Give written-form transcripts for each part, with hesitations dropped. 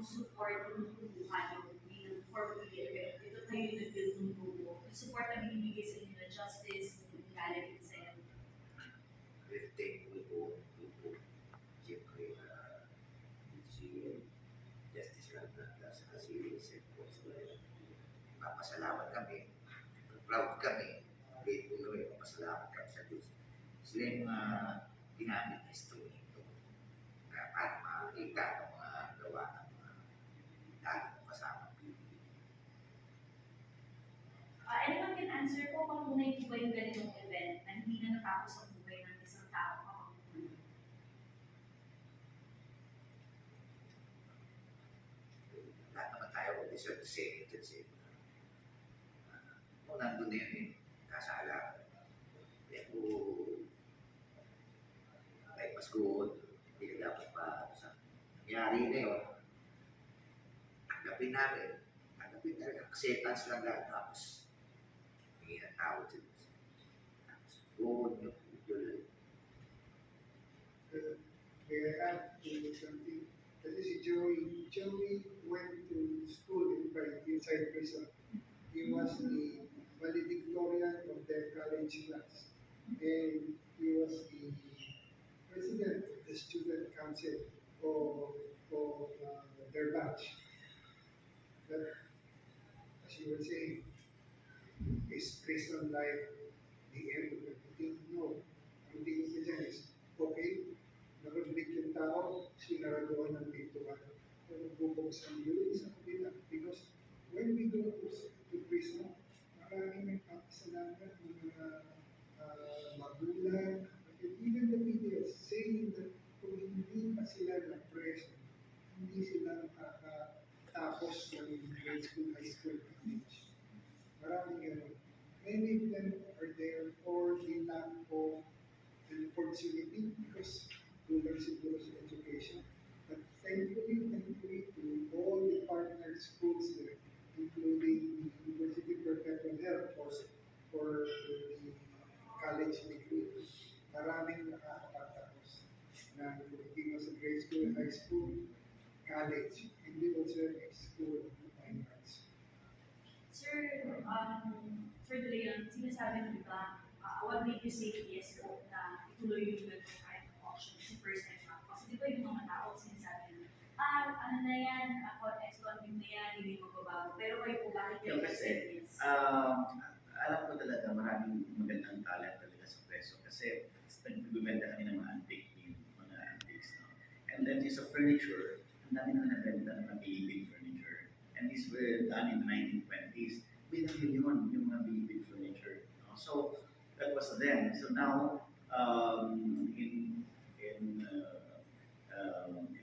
yung support ng tutuhan yung for PDFF. Ito kayo yung nag-build ng grupo. Yung support na binibigay sa inyo na justice, yung equality, etc. Very thankful po siyempre si Justice Ragnar sa si Sir po. Papasalamat kami, proud kami, grateful kami, papasalamat kami sa Diyos. Sila yung mga ginamit na instrumento na para makikita ng mga gawa ng mga dating kasama. Anyone can answer po kung tunay po ba yung ganitong event na hindi na natapos ang buhay ng isang tao. Lahat naman tayo deserve the same and same. Kung nandun na yun eh, kasala. Kaya po, kahit mas good, hindi na dapat pa sa nangyari na yun. Tanggapin natin. Tanggapin talaga. Acceptance lang lahat. Tapos, hindi na tao sa Diyos. Tapos, good, yung pudol. May I add to something? Kasi si Joey went to school inside prison. He was the valedictorian of their college class. And he was the president of the student council of their batch. But as you were saying, is prison life the end of everything? No. Ang tingin ko dyan is, okay, nakabalik yung tao, sinaraduan ng pintuan. Pero bubuksan yun sa kabila. Because when we go to prison, maraming nagpapasalamat, mga magulang, and even the media saying that kung hindi pa sila na preso, hindi sila nakakatapos ng grade school, high school, college. Maraming gano'n. Many of them are there for the lack of an opportunity because kulang siguro sa education. But thankfully to all the partner schools there, including the University of Perpetual Health for the college degree, maraming nakakapagtapos na hindi mo sa grade school, high school, college, hindi also a school of fine arts. Sir, for the Leon, sinasabi mo ba, what made you say yes po na ituloy yung ganitong kind of auction sa first time na? Kasi di ba yung mga tao sinasabi na, ano na yan, ex-convict na yan, hindi magbabago. Pero kayo po, bakit kayo Kasi, yes? alam ko talaga maraming magandang talent talaga sa preso kasi nagbibenta kami ng mga antique yung mga antiques. No? And then sa furniture, ang dami na nabenta ng mga big furniture. And these were done in the 1920s. Bilang yun yung mga big furniture. No? So, that was then. So now, in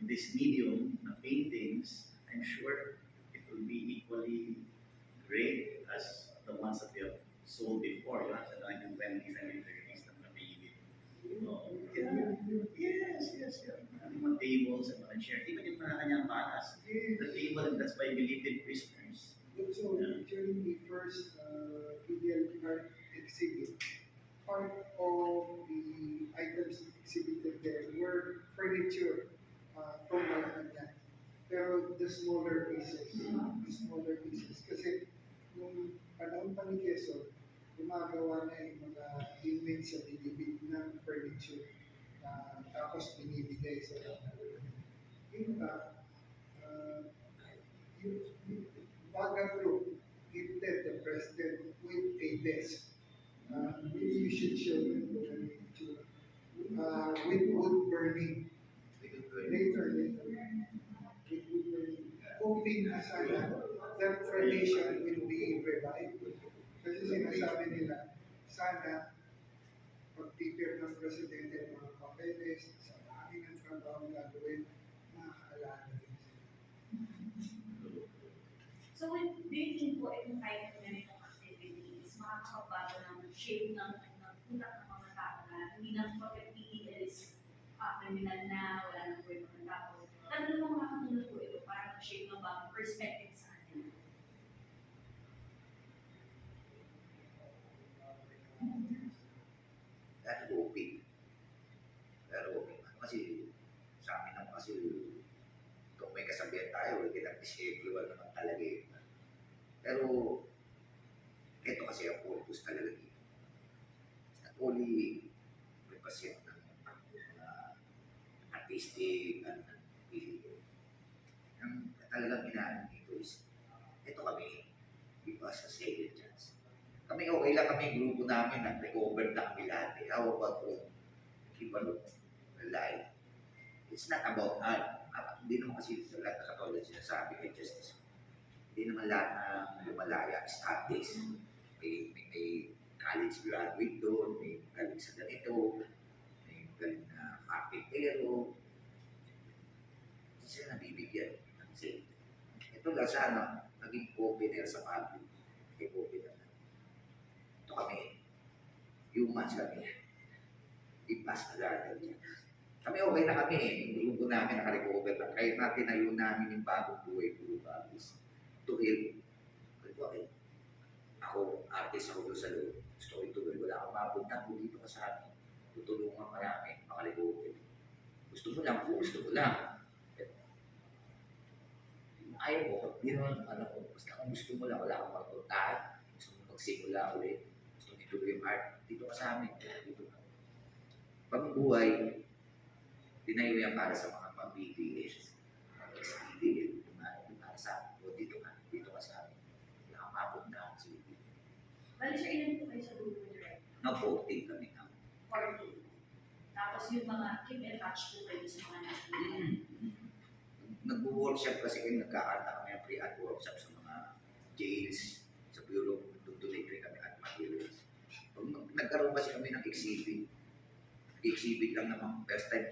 this medium na paintings, I'm sure it will be equally great as the ones that we have sold before, sa 1920s and 30s na napili. Yes. Yung mga tables and mga chairs, even yung mga kanyang batas. The table, and that's why we lived in prisoners. Also, during the first PDL art exhibit, part of the items exhibited there were furniture from Malacanang. Pero the smaller pieces. Kasi nung panahon pa ni Quezon, gumagawa na yung mga inmates sa binibig ng furniture. Tapos binibigay sa in fact, yung Baga Group gifted the president with a desk. Maybe you should show them kung ano yung itsura. With wood burning. Later. With wood burning. Hoping na sana that tradition will be revived. Kasi sinasabi nila, sana pag-prepare ng presidente ng mga papeles, sa maraming ang trabaho gagawin, makakaalala din sila. So, do you think po itong type of ganitong activities makakabago ng shape ng utak ng mga tao na hindi na PDL is criminal na, wala nang buhay mga tao. Ano mo makakatulong po ito para mag-shape ng bagong perspective sa kanila? That open. Kasi sa amin naman kasi kung may kasabihan tayo, kinag-schedule naman talaga yun. Pero, ito kasi ang purpose talaga dito. Not only represent ng artistic and ang talagang inaano dito is, ito kami, give us a second chance. Kami okay lang kami, yung grupo namin, nag-recover na kami lahat. How about kung keep a look, alive? It's not about art. Hindi naman kasi sa lahat na katulad sinasabi kay Justice. Hindi naman lahat ng lumalaya is artist. May college graduate doon, may galing sa ganito, may galing na carpentero. Hindi sila nabibigyan ng safety. Ito lang sana, naging opener sa public. Naging opener na. Ito kami, humans kami. Ipas na dahil dyan. Kami okay na kami eh. Yung grupo namin nakarecover na. Kahit natin ayun namin yung bagong buhay group artist. To help. Okay. Ako, artist ako doon sa loob. Gusto ko ituloy. Wala akong mapunta. Kung dito ka sa amin. Tutulungan ka namin. Makarecover. Gusto mo lang. Kung gusto mo lang. Ayaw mo. Hindi naman ano ko. Basta kung gusto mo lang. Wala akong magpuntahan. Gusto mo magsimula ulit. Gusto mo ituloy yung art. Dito ka sa amin. Dito ka. Pag-buhay, tinayo yan para sa mga pang-BDS, mga ex-BDL, para sa amin. Dito ka sa amin. Wala kang mapunta sa BDL. Bali siya, ilan po kayo sa grupo niyo right? Na-14 kami na. 14. Tapos yung mga keep in touch po kayo sa mga natin. Nag-workshop kasi kayo, nagkakanta kami ang pre-art workshop sa mga jails, sa bureau, tutuloy rin kami at materials. Pag nagkaroon kasi kami ng exhibit lang naman, first time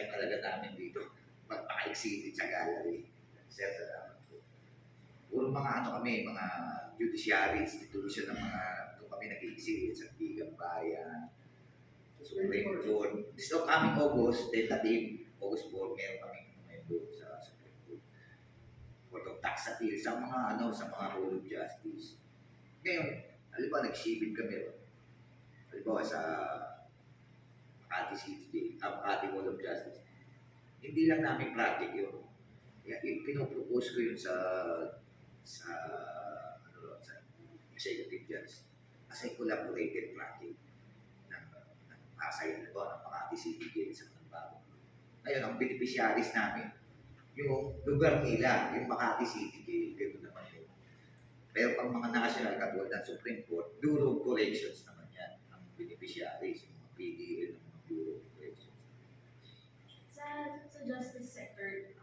talaga namin dito, magpaka-exhibit sa gallery. Sir, salamat po. Puro mga ano kami, mga judiciary institution ng mga, doon kami nag-exhibit sa Bigang Bayan, Supreme Court. This coming August, tentative, August 4, meron kami doon sa Supreme Court. Court of Tax Appeal, sa mga ano, sa mga Hall of Justice. Ngayon, alam ba, nag-exhibit kami ron. Halimbawa sa Makati City, Makati Hall of Justice. Hindi lang namin project yun. Pinopropose ko yun sa executive judge as a collaborated project ng Pasay na ng Makati City Jail sa Manbago. Ngayon, ang beneficiaries namin, yung lugar nila, yung Makati City Jail, gano'n naman yun. Pero pang mga national katulad ng Supreme Court, Bureau of Corrections naman yan, ang beneficiaries, yung mga PDL ng mga Bureau of Corrections. Sa justice sector,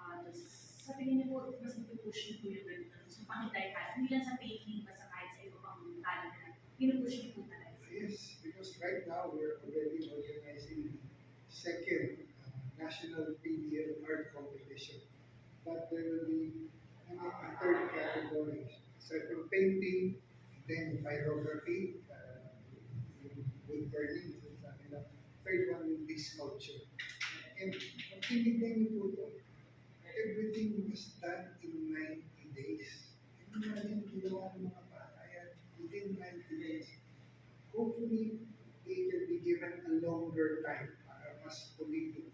sa tingin niyo po, mas napupush niyo po yung ganito. So, pakitay hindi lang sa painting, basta kahit sa iba pang talent na pinupush niyo po talaga. Yes, because right now we're already organizing the second national PDL art competition. But there will be a third category. Aside from painting, then pyrography, wood burning, third one will be sculpture. And pagtinignan niyo po ito, everything was done in 90 days. Imagine ginawa ng mga bata yan within 90 days. Hopefully, they can be given a longer time para mas pulido.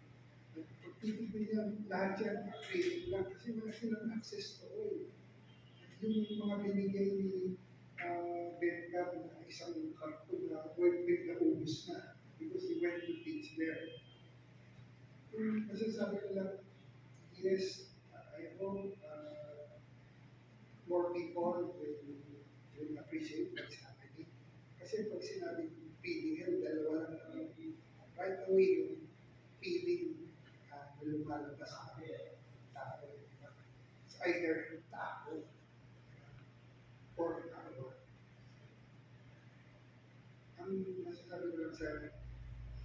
Pag titignan niya, lahat yan, free lang kasi wala silang access to oil. At yung mga binigay ni Benga na isang karton na oil mill na ubus na because he went to teach there. Yung masasabi ko lang, yes, I hope more people will appreciate what's happening. Kasi pag sinabi PDL, dalawa lang naman, right away yung feeling na lumalabas sa tao. It's either tao or tao. Ang masasabi ko lang sa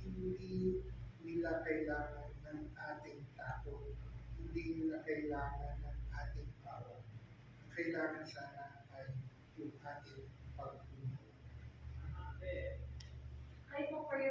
hindi nila kailangan ng ating tao. Hindi nila kailangan ng ating power. Ang kailangan sana ay yung ating pagtulong. Kahit po for